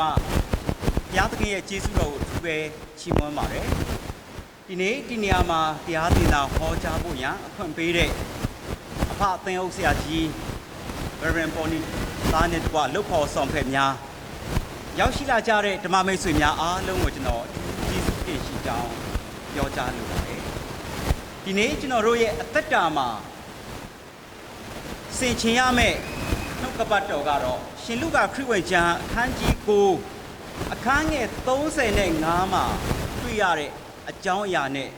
မှဘုရားသခင်ရဲ့ကျေးဇူးတော်ကိုသူပဲချီးမွမ်းပါတယ်ဒီနေ့ဒီနေရာမှာတရားသင်တာဟောကြားဖို့ရန်အခွင့်ပေးတဲ့အဖအသင်းအုပ်ဆရာကြီး Reverend Pony သားနဲ့တကွလှုပ်ခေါ်ဆောင်ဖက်များရောက်ရှိလာကြတဲ့ဓမ္မမိတ်ဆွေများအားလုံးကိုကျွန်တော်ကျေးဇူးတင်ရှိကြောင်းပြောကြားလိုပါတယ်ဒီနေ့ကျွန်တော်တို့ရဲ့အသက်တာမှာဆင်ခြင်ရမယ့်နှုတ်ကပတ်တော်ကတော့ရှင်လုကာခရစ်ဝင်ကျမ်းအခန်းကြီး9အခန်းငယ်35မှာတွေ့ရတဲ့အကြောင်းအရာနဲ့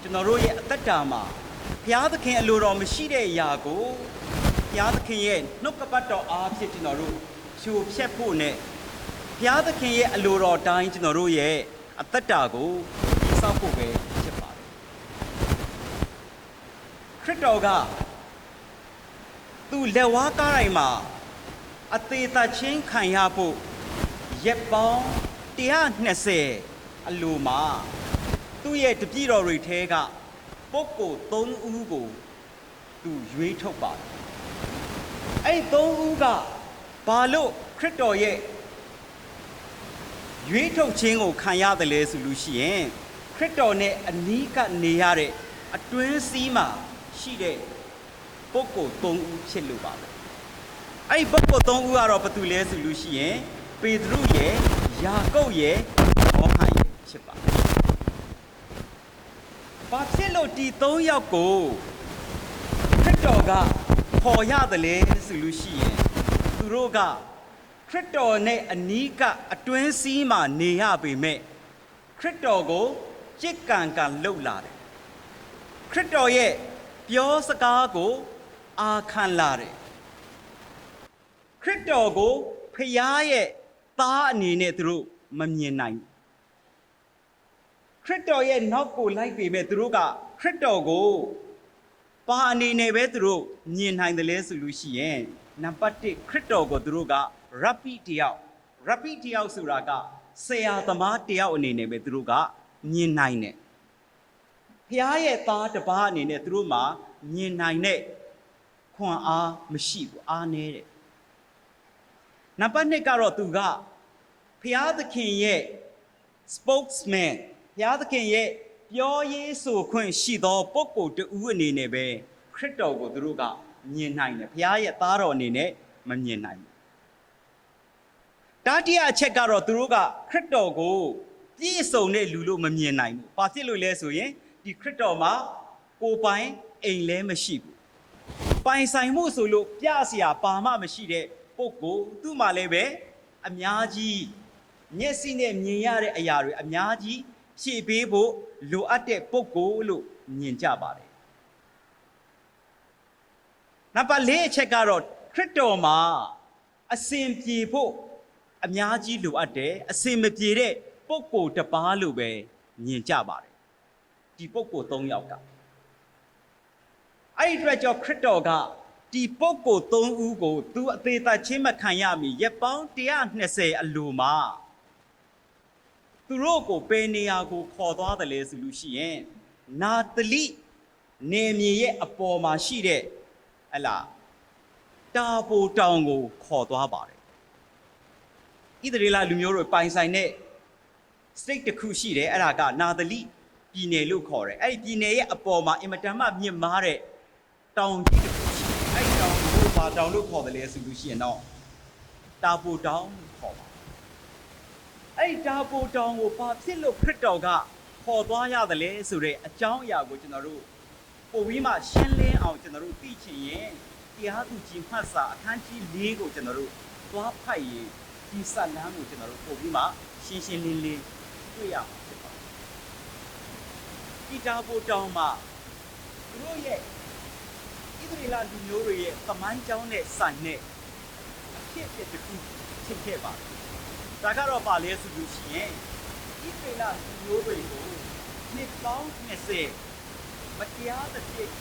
ကျွန်တော်တို့ရဲ့အသက်တာမှာဘုရားသခင်အလိုတော်မရှိတဲ့အရာကိုဘုရားသခင်ရဲ့နှုတ်ကပတ်တော်အားဖြင့်ကျွန်တော်တို့ဖြိုဖျက်ဖို့နဲ့ဘုရားသခင်ရဲ့အလိုတော်တိုင်းကျွန်တော်တို့ရဲ့အသက်တာကိုစောင့်ဖို့ပဲဖြစ်ပါတယ်ခရစ်တော်ကသူလက်ဝါးကားတိုင်းမှာအသေးသက်ချင်းခံရဖို့ရက်ပေါင်း120အလိုမှာသူ့ရဲ့တပည့်တော်တွေထဲကပုဂ္ဂိုလ်3ဦးကိုသူရွေးထုတ်ပါတယ်အဲ့3ဦးကဘာလို့ခရစ်တော်ရဲ့ရွေးထုတ်ခြင်းကိုခံရတယ်လဲဆိုလို့ရှိရင်ခရစ်တော်နဲ့အနီးကနေရတဲ့အတွင်းစည်းမှာရှိတဲ့ပုဂ္ဂိုလ်3ဦးဖြစ်လို့ပါပဲအဲ့ဒီပုဂ္ဂိုလ်3ဦးကတော့ဘာတူလဲဆိုလို့ရှိရင်ပေတရုရဲ့ယာကုပ်ရဲ့ယောဟန်ရဲ့ဖြစ်ပါတယ်ဘာဖြစ်လို့ဒီ3ယောက်ကိုခရစ်တော်ကခေါ်ရတယ်လဲဆိုလို့ရှိရင်သူတို့ကခရစ်တော်နဲ့အနီးကအတွင်းစည်းမှာနေရပေမဲ့ခရစ်တော်ကိုကြစ်ကန်ကန်လှုပ်လာတယ်ခရစ်တော်ရဲ့ပြောစကားကိုအာခံလာတယ်ခရစ်တော်ကိုဖျားရဲ့သားအနေနဲ့သူတို့မမြင်နိုင်ခရစ်တော်ရဲ့နောက်ကိုလိုက်ပေမဲ့သူတို့ကခရစ်တော်ကိုဘာအနေနဲ့ပဲသူတို့မြင်နိုင်တယ်လဲဆိုလို့ရှိရင်နံပါတ်1ခရစ်တော်ကိုသူတို့ကရပ်ပိတယောက်ဆိုတာကဆရာသမားတယောက်အနေနဲ့ပဲသူတို့ကမြင်နိုင်တယ်ဖျားရဲ့သားတစ်ပါးအနေနဲ့သူတို့မှာမြင်နိုင်တဲ့ခွန်အားမရှိဘူးအားနည်းတယ်နံပါတ်2ကတော့သူကဖျားသခင်ရဲ့ spokesman ဖျားသခင်ရဲ့ပြောရေးဆိုခွင့်ရှိသောပုဂ္ဂိုလ်တဦးအနေနဲ့ပဲခရစ်တော်ကိုသူတို့ကမြင်နိုင်တယ်ဖျားရဲ့သားတော်အနေနဲ့မမြင်နိုင်ဘူးတတိယအချက်ကတော့သူတို့ကခရစ်တော်ကိုပြည့်စုံတဲ့လူလို့မမြင်နိုင်ဘူးဘာဖြစ်လို့လဲဆိုရင်ဒီခရစ်တော်မှာကိုယ်ပိုင်အိမ်လည်းမရှိဘူးပိုင်ဆိုင်မှုဆိုလို့ပြเสียဘာမှမရှိတဲ့ပုဂ္ဂိုလ်သူ့မှာလည်းပဲအများကြီးမျက်စိနဲ့မြင်ရတဲ့အရာတွေအများကြီးဖြည့်ပေးဖို့လိုအပ်တဲ့ပုဂ္ဂိုလ်လို့မြင်ကြပါတယ်နံပါတ်4အချက်ကတော့ခရစ်တော်မှာအစဉ်ပြေဖို့အများကြီးလိုအပ်တယ်အစဉ်မပြေတဲ့ပုဂ္ဂိုလ်တစ်ပါးလို့ပဲမြင်ကြပါတယ်ဒီပုဂ္ဂိုလ်3ယောက်ကအဲ့ဒီအတွက်ကြောင့်ခရစ်တော်ကဒီပုဂ္ဂိုလ်3ဦးကိုသူအသေးသက်ချင်းမခံရမီရက်ပေါင်း120အလိုမှာသူတို့ကိုပေနေရာကိုခေါ်သွားတယ်လေဆိုလို့ရှိရင်နာသလိနေမြေရဲ့အပေါ်မှာရှိတဲ့ဟလာတာပိုတောင်ကိုခေါ်သွားပါတယ်ဣသရေလလူမျိုးတွေပိုင်ဆိုင်တဲ့ state တစ်ခုရှိတယ်အဲ့ဒါကနာသလိပြည်နယ်လို့ခေါ်တယ်အဲ့ဒီပြည်နယ်ရဲ့အပေါ်မှာအင်မတန်မှမြင့်မားတဲ့တောင်ကြီးတစ်ခုရှိတယ်အဲ့ဒီတောင်ကိုဘာတောင်လို့ခေါ်တယ်လဲဆိုလို့ရှိရင်တော့တာပိုတောင်လို့ခေါ်ပါတယ်အဲ့ဒီတာပိုတောင်ကိုဘာဖြစ်လို့ခရစ်တော်ကခေါ်သွားရတယ်လဲဆိုတဲ့အကြောင်းအရာကိုကျွန်တော်တို့ပို့ပြီးမှရှင်းလင်းအောင်ကျွန်တော်တို့သိချင်ရင်တရားသူကြီးမှတ်စာအခန်းကြီး4ကိုကျွန်တော်တို့သွားဖတ်ရင်ဒီဇာတ်လမ်းကိုကျွန်တော်တို့ပို့ပြီးမှရှင်းရှင်းလင်းလင်းတွေ့ရမှာဖြစ်ပါတယ်ဒီတာပိုတောင်မှာသူတို့ရဲ့ဣသရေလလူမျိုးတွေရဲ့သမိုင်းကြောင်းနဲ့ဆိုင်တဲ့အဖြစ်အပျက်တစ်ခုဖြစ်ခဲ့ပါတယ်ဒါကတော့ပါလဲဆိုလို့ရှိရင်ဣသရေလလူမျိုးတွေကိုနှစ်ပေါင်း20မတရားသဖြင့်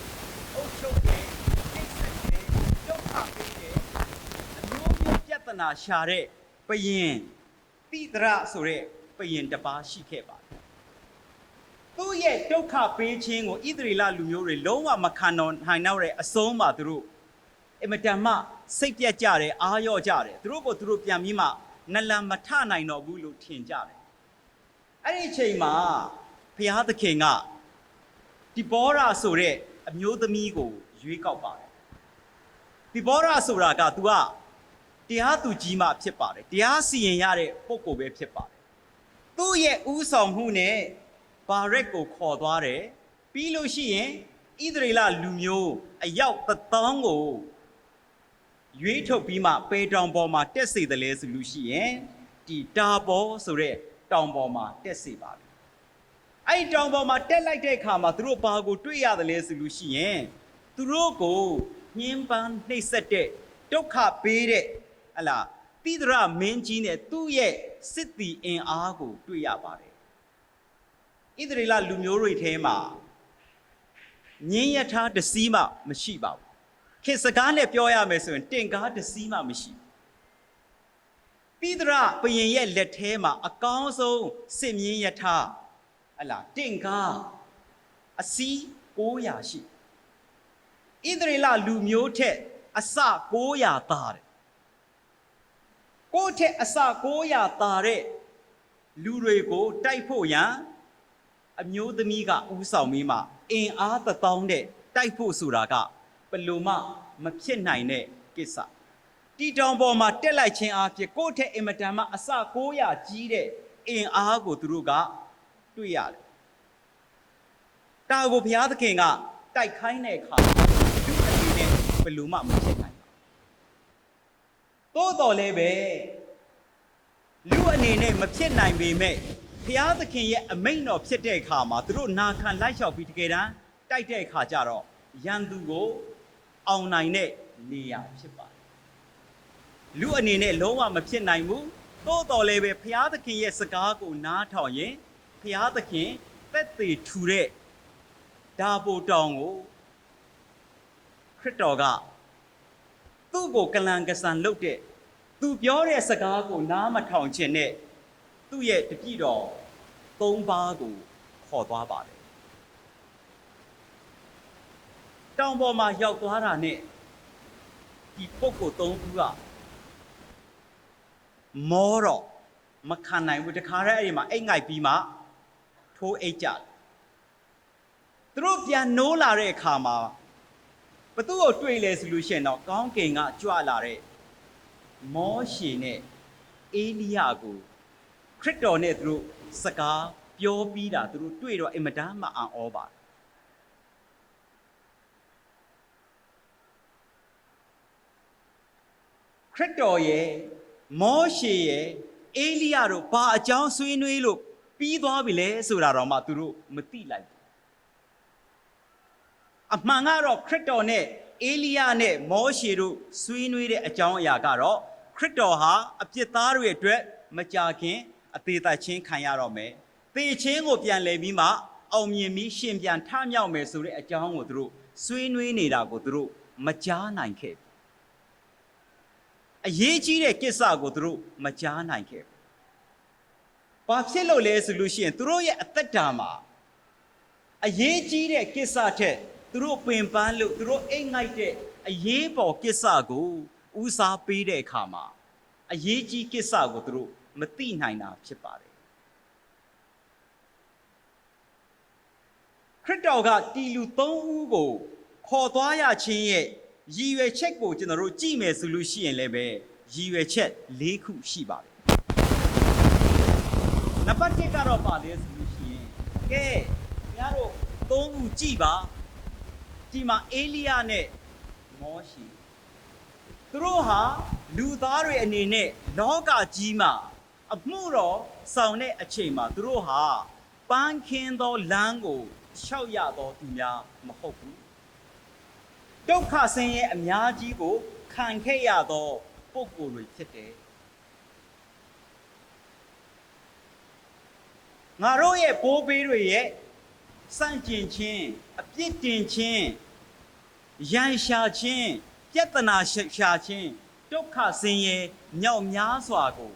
အုပ်ချုပ်တဲ့အိတ်ဆက်တဲ့ဒုက္ခပေးတဲ့အမျိုးမျိုးပြဿနာရှာတဲ့ဘယင်တိဒရဆိုတဲ့ဘယင်တစ်ပါးရှိခဲ့ပါတယ်သူ့ရဲ့ဒုက္ခပေးခြင်းကိုဣသရေလလူမျိုးတွေလုံးဝမခံနိုင်တော့တဲ့အဆုံးမှာသူတို့အင်မတန်မှစိတ်ပြတ်ကြတယ်အားရော့ကြတယ်သူတို့ကိုသူတို့ပြန်ပြီးမှ နလန်မထနိုင်တော့ဘူးလို့ထင်ကြတယ်အဲ့ဒီအချိန်မှာဘုရားသခင်ကဒီဘောရာဆိုတဲ့အမျိုးသမီးကိုရွေးကောက်ပါတယ်ဒီဘောရာဆိုတာက तू ကတရားသူကြီးမှဖြစ်ပါတယ်တရားစီရင်ရတဲ့ပုဂ္ဂိုလ်ပဲဖြစ်ပါတယ်သူ့ရဲ့ဥဆောင်မှုနဲ့ဘာရက်ကိုခေါ်သွားတယ်ပြီးလို့ရှိရင်ဣသရေလလူမျိုးအယောက်1000ကိုရွေးထုတ်ပြီးမှပေတောင်ပေါ်မှာတက်စေတယ်လေဆိုလို့ရှိရင်ဒီတာဘောဆိုတဲ့တောင်ပေါ်မှာတက်စေပါပြီအဲ့ဒီတောင်ပေါ်မှာတက်လိုက်တဲ့အခါမှာသူတို့ဘာကိုတွေ့ရတယ်လဲဆိုလို့ရှိရင်သူတို့ကိုညှဉ်းပန်းနှိပ်စက်တဲ့ဒုက္ခပေးတဲ့ဟလာတိဒရမင်းကြီးနဲ့သူ့ရဲ့စစ်တီအင်အားကိုတွေ့ရပါတယ်ဣသရေလလူမျိုးတွေထဲမှာငင်းရထားတစီးမှမရှိပါဘူးခေတ်စကားနဲ့ပြောရမယ်ဆိုရင်တင်ကားတစီးမှမရှိတိဒရဘုရင်ရဲ့လက်ထဲမှာအကောင်းဆုံးစစ်မြင်းရထားဟလာတင်ကားအစီး900ရှိဣသရေလလူမျိုးထက်အစ900သားတယ်ကိုယ့်ထက်အစ900သားတဲ့လူတွေကိုတိုက်ဖို့ရန်အမျိုးသမီးကဥဆောင်ပြီးမှအင်အား1000တဲ့တိုက်ဖို့ဆိုတာကဘယ်လိုမှမဖြစ်နိုင်တဲ့ကိစ္စတီတောင်ပေါ်မှာတက်လိုက်ခြင်းအဖြစ်ကိုယ့်ထက်အင်မတန်မှအစ900ကြီးတဲ့အင်အားကိုသူတို့ကတွေ့ရတယ်တာကိုဘုရားသခင်ကတိုက်ခိုင်းတဲ့အခါလူအနေနဲ့ဘယ်လိုမှမဖြစ်နိုင်ဘူးသို့တော်လည်းပဲလူအနေနဲ့မဖြစ်နိုင်ပေမဲ့ဘုရားသခင်ရဲ့အမိန့်တော်ဖြစ်တဲ့အခါမှာသူတို့နာခံလိုက်လျှောက်ပြီးတကယ်တမ်းတိုက်တဲ့အခါကျတော့ရန်သူကိုအောင်နိုင်တဲ့နေရာဖြစ်ပါတယ်လူအနေနဲ့လုံးဝမဖြစ်နိုင်ဘူးသို့တော်လည်းပဲဘုရားသခင်ရဲ့စကားကိုနားထောင်ရင်ဘုရားသခင်သက်သေထူတဲ့ဒါပိုတောင်ကိုခရစ်တော်ကသူ့ကိုကလန်ကဆန်လုပ်တဲ့သူပြောတဲ့စကားကိုနားမထောင်ခြင်းနဲ့သူ့ရဲ့တပည့်တော်3ပါးကိုခေါ်သွားပါတယ်တောင်ပေါ်မှာရောက်သွားတာနဲ့ဒီပုဂ္ဂိုလ်3ဦးကမောတော့မခံနိုင်ဘူးတခါတည်းအဲ့ဒီမှာအိတ်ငိုက်ပြီးမှထိုးအိတ်ကြတယ်သူတို့ပြန်နိုးလာတဲ့အခါမှာဘသူ့ကိုတွေ့လဲဆိုလို့ရှိရင်တော့ကောင်းကင်ကကြွလာတဲ့မောရှေနဲ့အေလိယကိုခရစ်တော်နဲ့သူတို့စကားပြောပြီးတာသူတို့တွေ့တော့အင်မတန်မှအံ့ဩပါတယ်ခရစ်တော်ရဲ့မောရှေရဲ့အေလိယတို့ဘာအကြောင်းဆွေးနွေးလို့ပြီးသွားပြီလဲဆိုတာတော့မှသူတို့မသိလိုက်ဘူးအမှန်ကတော့ခရစ်တော်နဲ့အေလိယနဲ့မောရှေတို့ဆွေးနွေးတဲ့အကြောင်းအရာကတော့ခရစ်တော်ဟာအပြစ်သားတွေအတွက်မကြာခင်အသေးသက်ချင်းခံရတော့မယ်။သေခြင်းကိုပြန်လည်ပြီးမှအောင်မြင်ပြီးရှင်ပြန်ထမြောက်မယ်ဆိုတဲ့အကြောင်းကိုသူတို့ဆွေးနွေးနေတာကိုသူတို့မကြားနိုင်ခဲ့ဘူး။အရေးကြီးတဲ့ကိစ္စကိုသူတို့မကြားနိုင်ခဲ့ဘူး။ဘာဖြစ်လို့လဲဆိုလို့ရှိရင်သူတို့ရဲ့အသက်တာမှာအရေးကြီးတဲ့ကိစ္စထက်သူတို့ပင်ပန်းလို့သူတို့အိတ်ငိုက်တဲ့အရေးပေါ်ကိစ္စကိုဦးစားပေးတဲ့အခါမှာအရေးကြီးကိစ္စကိုသူတို့မသိနိုင်တာဖြစ်ပါတယ်ခရစ်တော်ကတီလူ3ဦးကိုခေါ်သွားရခြင်းရဲ့ရည်ရွယ်ချက်ကိုကျွန်တော်တို့ကြည့်မယ်ဆိုလို့ရှိရင်လည်းပဲရည်ရွယ်ချက်4ခုရှိပါတယ်နံပါတ်1ကတော့ပါလဲဆိုလို့ရှိရင်ကဲခင်ဗျားတို့3ဦးကြည့်ပါဒီမှာအေလိယနဲ့မောရှေသူတို့ဟာလူသားတွေအနေနဲ့လောကကြီးမှာအမှုတော်ဆောင်တဲ့အချိန်မှာသူတို့ဟာပန်းခင်းသောလမ်းကိုလျှောက်ရသောသူများမဟုတ်ဘူးဒုက္ခဆင်းရဲအများကြီးကိုခံခဲ့ရသောပုဂ္ဂိုလ်တွေဖြစ်တယ်ငါတို့ရဲ့ဘိုးဘေးတွေရဲ့စန့်ကျင်ခြင်းအပြစ်တင်ခြင်းရန်ရှာခြင်းပြဿနာရှာခြင်းဒုက္ခဆင်းရဲမြောက်များစွာကို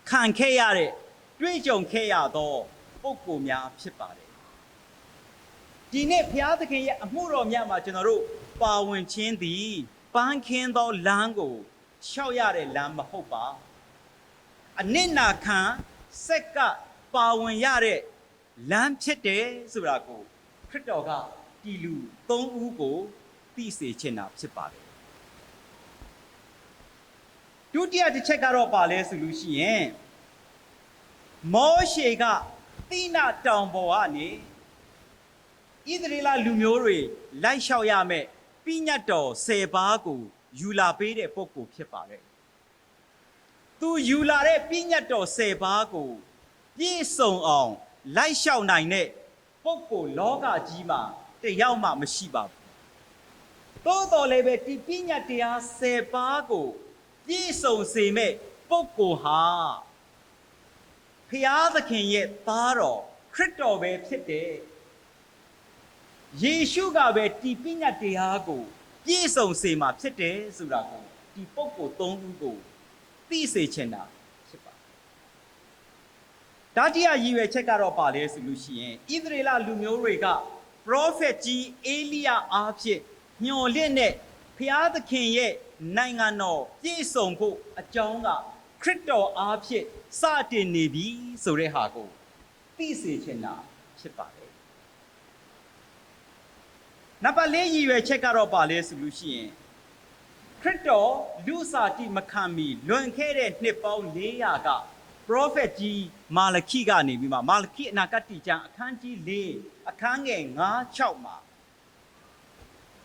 ခံခဲ့ရတဲ့တွေ့ကြုံခဲ့ရသောပုဂ္ဂိုလ်များဖြစ်ပါတယ်ဒီနေ့ဘုရားသခင်ရဲ့အမှုတော်များမှာကျွန်တော်တို့ပါဝင်ခြင်းသည်ပန်းခင်းသောလမ်းကိုလျှောက်ရတဲ့လမ်းမဟုတ်ပါ အနစ်နာခံဆက်ကပါဝင်ရတဲ့လမ်းဖြစ်တယ်ဆိုတာကိုခရစ်တော်ကဒီလူ၃ဦးကိုသိစေချင်တာဖြစ်ပါတယ်ဒုတိယတစ်ချက်ကတော့ပါလဲဆိုလို့ရှိရင်မောရှေကတိနတောင်ပေါ်ကနေဣသရေလလူမျိုးတွေလိုက်လျှောက်ရမယ်ပညတ်တော်10ပါးကိုယူလာပေးတဲ့ပုဂ္ဂိုလ်ဖြစ်ပါတယ်သူယူလာတဲ့ပညတ်တော်10ပါးကိုပြည့်စုံအောင်လိုက်လျှောက်နိုင်တဲ့ပုဂ္ဂိုလ်လောကကြီးမှာတယောက်မှမရှိပါဘူးသို့တော်လည်းပဲဒီပညတ်တရား10ပါးကိုပြည့်စုံစေမဲ့ပုဂ္ဂိုလ်ဟာဖျားသခင်ရဲ့သားတော်ခရစ်တော်ပဲဖြစ်တယ်ယေရှုကပဲဒီပညတ်တရားကိုပြည့်စုံစေမှာဖြစ်တယ်ဆိုတာကိုဒီပုဂ္ဂိုလ်၃ဦးကိုသိစေချင်တာဖြစ်ပါတယ်။ဒါတိယရည်ရွယ်ချက်ကတော့ပါလဲဆိုလို့ရှိရင်ဣသရေလလူမျိုးတွေကပရောဖက်ကြီးအေလိယအားဖြင့်ညှော်လင့်တဲ့ဖျားသခင်ရဲ့နိုင်ငံတော်ပြည့်စုံဖို့အကြောင်းကခရစ်တော်အားဖြင့်စတင်နေပြီဆိုတဲ့ဟာကိုသိစေချင်တာဖြစ်ပါတယ်နံပါတ်၄ရည်ရွယ်ချက်ကတော့ပါလဲဆိုလို့ရှိရင်ခရစ်တော်လူစားတိမခံမီလွန်ခဲ့တဲ့နှစ်ပေါင်း400ကပရောဖက်ကြီးမာလခိကနေပြီးမှမာလခိအနာဂတ်ကျမ်းအခန်းကြီး4အခန်းငယ်9-6မှာ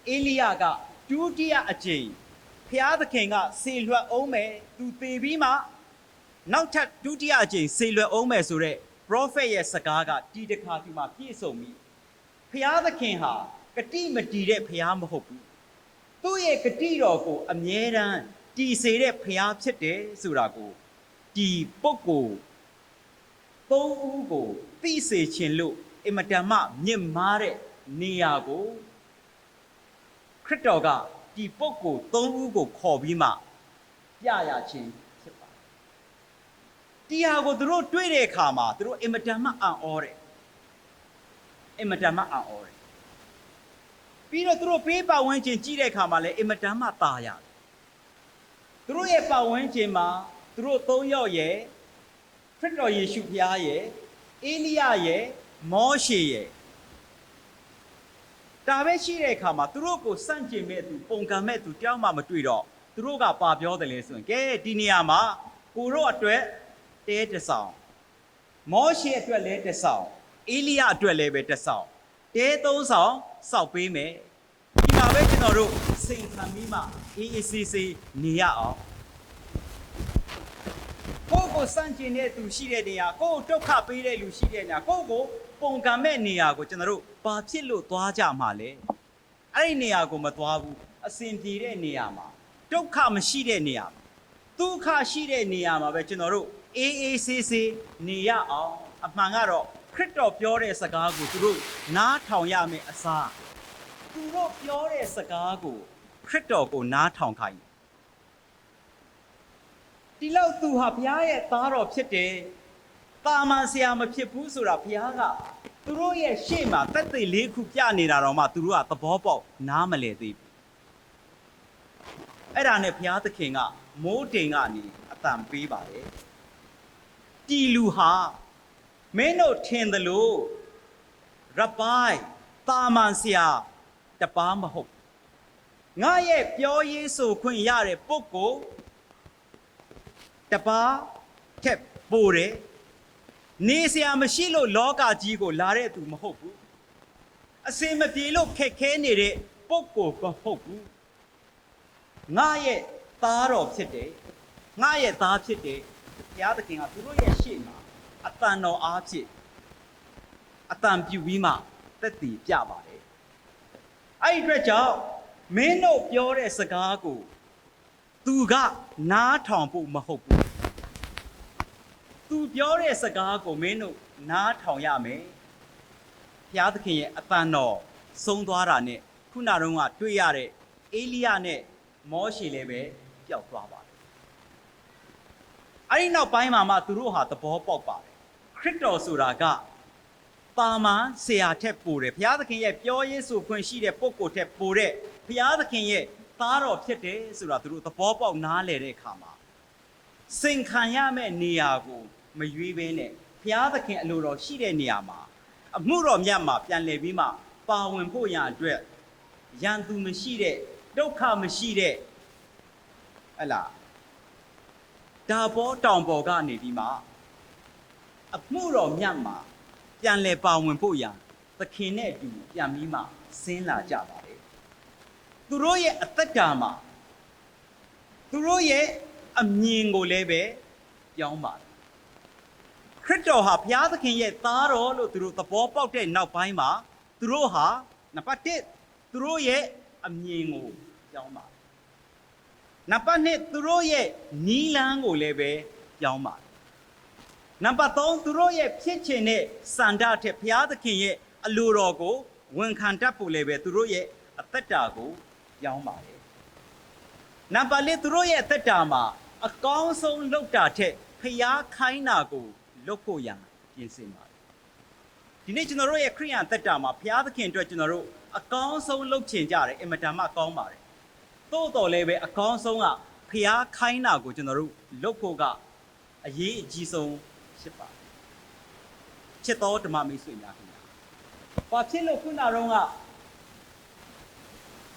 အေလိယကဒုတိယအကြိမ်ဖျားသခင်ကဆေလွတ်အောင်မယ်သူသေပြီးမှနောက်ထပ်ဒုတိယအကြိမ်ဆေလွတ်အောင်မယ်ဆိုတဲ့ပရောဖက်ရဲ့စကားကဒီတစ်ခါဒီမှာပြည့်စုံပြီဖျားသခင်ဟာဂတိမတည်တဲ့ဖျားမဟုတ်ဘူးသူ့ရဲ့ဂတိတော်ကိုအမြဲတမ်းတည်စေတဲ့ဖျားဖြစ်တယ်ဆိုတာကိုဒီပုဂ္ဂိုလ်၃ဦးကိုသိစေခြင်းလို့အင်မတန်မှမြင့်မားတဲ့နေရာကိုခရစ်တော်ကဒီပုဂ္ဂိုလ်၃ဦးကိုခေါ်ပြီးမှပြရခြင်းဖြစ်ပါတယ်။ဒီဟာကိုသူတို့တွေ့တဲ့အခါမှာသူတို့အင်မတန်မှအံ့ဩတယ်။အင်မတန်မှအံ့ဩတယ်။ပြီးတော့သူတို့ပေးပတ်ဝန်းကျင်ကြည့်တဲ့အခါမှာလည်းအင်မတန်မှตาရတယ်။သူတို့ရဲ့ပတ်ဝန်းကျင်မှာသူတို့၃ယောက်ရဲ့ခရစ်တော်ယေရှုဖျားရဲ့အေလိယရဲ့မောရှေရဲ့ဒါပဲရှိတဲ့အခါမှာသူတို့ကိုစန့်ကျင်မဲ့သူပုံကံမဲ့သူတယောက်မှမတွေ့တော့သူတို့ကပါပြောတယ်လေဆိုရင်ကဲဒီနေရာမှာကိုတို့အတွက်တဲတစ်ဆောင်မောရှေအတွက်လည်းတစ်ဆောင်အေလိယအတွက်လည်းပဲတစ်ဆောင်တဲ၃ဆောင်စောက်ပေးမယ်ဒီမှာပဲကျွန်တော်တို့စိန်ခံပြီးမှအေးအေးဆေးဆေးနေရအောင်ကိုစန့်ကျင်တဲ့သူရှိတဲ့နေရာကိုဒုက္ခပေးတဲ့လူရှိတဲ့နေရာကိုပုံကံမဲ့နေရာကိုကျွန်တော်တို့ဘာဖြစ်လို့သွားကြမှာလဲအဲ့ဒီနေရာကိုမသွားဘူးအစဉ်ပြေတဲ့နေရာမှာဒုက္ခမရှိတဲ့နေရာမှာဒုက္ခရှိတဲ့နေရာမှာပဲကျွန်တော်တို့အေးအေးဆေးဆေးနေရအောင်အမှန်ကတော့ခရစ်တော်ပြောတဲ့စကားကိုသူတို့နားထောင်ရမယ်အစားသူတို့ပြောတဲ့စကားကိုခရစ်တော်ကိုနားထောင်ခိုင်းဒီလောက်သူဟာဘုရားရဲ့သားတော်ဖြစ်တယ်တာမန်ဆရာမဖြစ်ဘူးဆိုတာဘုရားကသူတို့ရဲ့ရှေ့မှာသက်သေ၄ခုပြနေတာတော့မှသူတို့ကသဘောပေါက်နားမလည်သေးဘူးအဲ့ဒါနဲ့ဘုရားသခင်ကမိုးတိမ်ကနေအတန်ပေးပါတယ်တီလူဟာမင်းတို့ထင်သလိုရပိုင်တာမန်ဆရာတပါးမဟုတ်ငါရဲ့ပြောရေးဆိုခွင့်ရတဲ့ပုဂ္ဂိုလ်တပါးထက်ပိုတယ်နေစရာမရှိလို့လောကကြီးကိုလာတဲ့သူမဟုတ်ဘူးအစင်မပြေလို့ခက်ခဲနေတဲ့ပုဂ္ဂိုလ်မဟုတ်ဘူးငါရဲ့သားတော်ဖြစ်တယ်ငါရဲ့သားဖြစ်တယ်ဘုရားသခင်ကသူတို့ရဲ့ရှေ့မှာအတန်တော်အားဖြင့်အတန်ပြူပြီးမှသက်တည်ပြပါတယ်အဲ့ဒီအတွက်ကြောင့်မင်းတို့ပြောတဲ့စကားကိုသူကနားထောင်ဖို့မဟုတ်ဘူးသူပြောတဲ့စကားကိုမင်းတို့နားထောင်ရမယ်ဘုရားသခင်ရဲ့အတန်တော်ဆုံးသွားတာနဲ့ခုနတုန်းကတွေ့ရတဲ့အေလိယနဲ့မောရှေလည်းပဲပျောက်သွားပါတယ်အဲ့ဒီနောက်ပိုင်းမှာမှသူတို့ဟာသဘောပေါက်ပါတယ်ခရစ်တော်ဆိုတာကပါမန်ဆရာထက်ပိုတယ်ဘုရားသခင်ရဲ့ပြောရေးဆိုခွင့်ရှိတဲ့ပုဂ္ဂိုလ်ထက်ပိုတဲ့ဘုရားသခင်ရဲ့သားတော်ဖြစ်တယ်ဆိုတာသူတို့သဘောပေါက်နားလည်တဲ့အခါမှာ စင်ခံရမယ့်နေရာကိုမရွေးဘဲနဲ့ဘုရားသခင်အလိုတော်ရှိတဲ့နေရာမှာအမှုတော်မြတ်မှာပြန်လည်ပြီးမှပါဝင်ဖို့ရန်အတွက်ရန်သူမရှိတဲ့ဒုက္ခမရှိတဲ့ဟဲ့လားဒါပေါ်တောင်ပေါ်ကနေပြီးမှအမှုတော်မြတ်မှာပြန်လည်ပါဝင်ဖို့ရန်သခင်နဲ့အတူပြန်ပြီးမှဆင်းလာကြပါတယ်သူတို့ရဲ့အသက်တာမှာသူတို့ရဲ့အမြင်ကိုလည်းပဲပြောင်းပါတယ်ခရစ်တော်ဟာဘုရားသခင်ရဲ့သားတော်လို့သူတို့သဘောပေါက်တဲ့နောက်ပိုင်းမှာသူတို့ဟာနံပါတ်1သူတို့ရဲ့အမြင်ကိုပြောင်းပါတယ်နံပါတ်2သူတို့ရဲ့နီးလန်းကိုလည်းပဲပြောင်းပါတယ်နံပါတ်3သူတို့ရဲ့ဖြစ်ချင်တဲ့စန္ဒထက်ဘုရားသခင်ရဲ့အလိုတော်ကိုဝန်ခံတတ်ဖို့လည်းပဲသူတို့ရဲ့အသက်တာကိုပြောင်းပါတယ်နံပါတ်4သူတို့ရဲ့အသက်တာမှာအကောင်းဆုံးလုပ်တာထက်ဖျားခိုင်းတာကိုလုပ်ဖို့ရန်ပြင်ဆင်ပါတယ်ဒီနေ့ကျွန်တော်တို့ရဲ့ခရိယန်အသက်တာမှာဘုရားသခင်အတွက်ကျွန်တော်တို့အကောင်းဆုံးလုပ်ချင်ကြတယ်အင်မတန်မှကောင်းပါတယ်သို့တော်လည်းပဲအကောင်းဆုံးကဖျားခိုင်းတာကိုကျွန်တော်တို့လုပ်ဖို့ကအရေးအကြီးဆုံးဖြစ်ပါတယ်ချစ်တော်ဓမ္မမိတ်ဆွေများခင်ဗျာဘာဖြစ်လို့ခုနကတော့က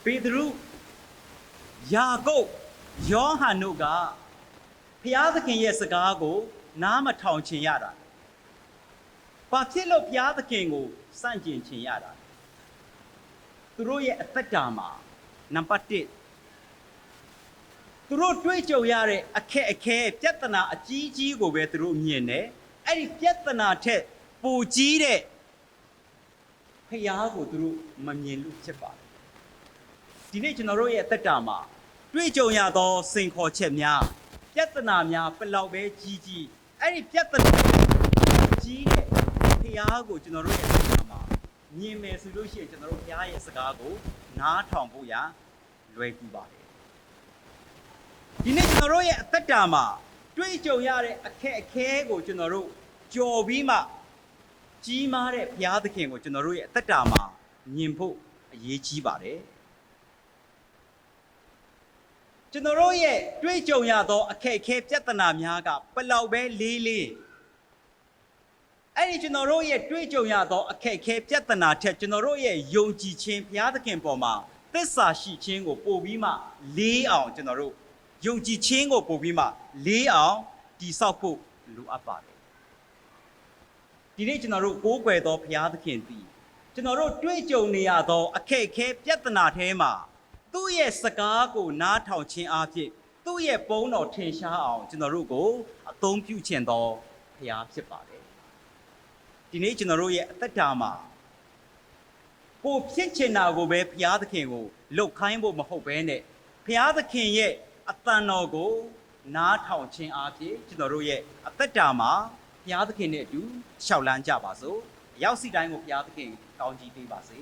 ပေတရုယာကုပ်ယောဟန်တို့ကဘုရားသခင်ရဲ့စကားကိုနားမထောင်ချင်ရတာဘာဖြစ်လို့ဘုရားသခင်ကိုစန့်ကျင်ချင်ရတာသူတို့ရဲ့အသက်တာမှာနံပါတ်1သူတို့တွေးကြုံရတဲ့အခက်အခဲပြဿနာအကြီးကြီးကိုပဲသူတို့မြင်တယ်အဲ့ဒီပြဿနာထက်ပိုကြီးတဲ့ဖျားကိုသူတို့မမြင်လို့ဖြစ်ပါတယ်ဒီနေ့ကျွန်တော်တို့ရဲ့အသက်တာမှာတွေးကြုံရသောစိန်ခေါ်ချက်များပြဿနာများဘယ်လောက်ပဲကြီးကြီးအဲ့ဒီပြဿနာကြီးတဲ့ဖျားကိုကျွန်တော်တို့ရဲ့အသက်တာမှာမြင်မယ်ဆိုလို့ရှိရင်ကျွန်တော်တို့ဖျားရဲ့စကားကိုနားထောင်ဖို့ရလွယ်ကူပါတယ်ဒီနေ့ကျွန်တော်တို့ရဲ့အသက်တာမှာတွေးကြုံရတဲ့အခက်အခဲကိုကျွန်တော်တို့ကြော်ပြီးမှကြီးမားတဲ့ဘုရားသခင်ကိုကျွန်တော်တို့ရဲ့အသက်တာမှာမြင်ဖို့အရေးကြီးပါတယ်ကျွန်တော်တို့ရဲ့တွေးကြုံရသောအခက်အခဲပြဿနာများကဘယ်လောက်ပဲလေးအဲ့ဒီကျွန်တော်တို့ရဲ့တွေးကြုံရသောအခက်အခဲပြဿနာထက်ကျွန်တော်တို့ရဲ့ယုံကြည်ခြင်းဘုရားသခင်ပေါ်မှာသစ္စာရှိခြင်းကိုပို့ပြီးမှလေးအောင်ကျွန်တော်တို့ယုံကြည်ခြင်းကိုပို့ပြီးမှလေးအောင်တည်ဆောက်ဖို့လိုအပ်ပါတယ်ဒီနေ့ကျွန်တော်တို့ကိုးကွယ်သောဘုရားသခင်သည်ကျွန်တော်တို့တွေ့ကြုံနေရသောအခက်အခဲပြဿနာထဲမှာသူ့ရဲ့စကားကိုနားထောင်ခြင်းအပြင်သူ့ရဲ့ပုံတော်ထင်ရှားအောင်ကျွန်တော်တို့ကိုအသုံးပြုခြင်းသောဘုရားဖြစ်ပါတယ်ဒီနေ့ကျွန်တော်တို့ရဲ့အသက်တာမှာကိုဖြစ်ချင်တာကိုပဲဘုရားသခင်ကိုလှုပ်ခိုင်းဖို့မဟုတ်ဘဲနဲ့ဘုရားသခင်ရဲ့အသံတော်ကိုနားထောင်ခြင်းအပြင်ကျွန်တော်တို့ရဲ့အသက်တာမှာဘုရားသခင်နဲ့အတူရှောက်လန်းကြပါစို့ရောက်စီတိုင်းကိုဘုရားသခင်ကောင်းချီးပေးပါစေ